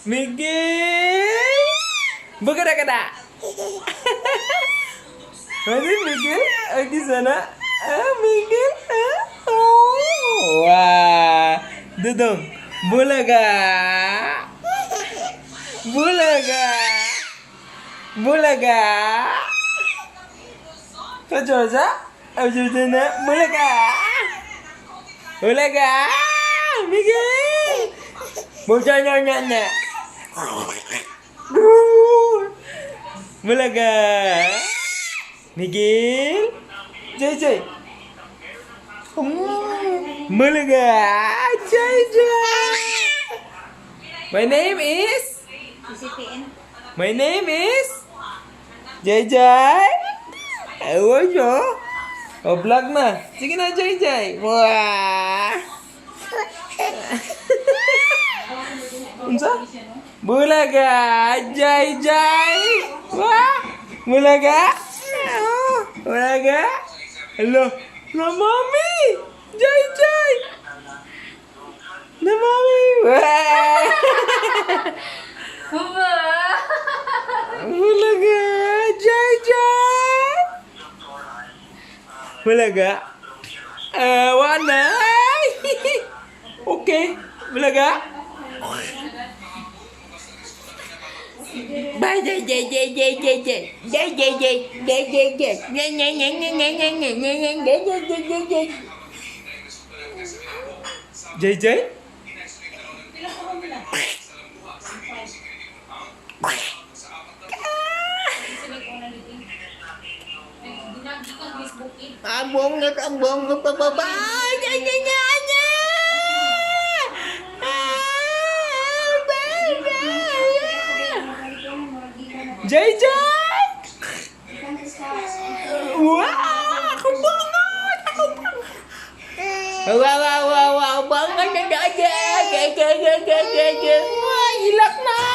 Miguel! Bergerak-gerak. Mana Miguel? Di sana. Miguel. Oh. Wah. Duduk. Bulaga. Bulaga. Bulaga. Kau coba? Aku sana. Bulaga. Bulaga. Miguel. Bocah nyanyi. Bulaga. Miguel. Jaijai. Bulaga. Jaijai. My name is. My name is. Jaijai. Ayo. Oh, vlog na. Sige na, Jaijai. Wah. Unsa? Bulaga, Jaijai. Wah, bulaga. Oh, bulaga. Hello, la mami. Jaijai. La mami. Wah. Bulaga, Jaijai. Bulaga. Warna. Okay, bulaga. Bye, Jaijai. Abong pa. Jaijai. Wah, aku banget. Wow, banget ada aja. Wah, hilak na.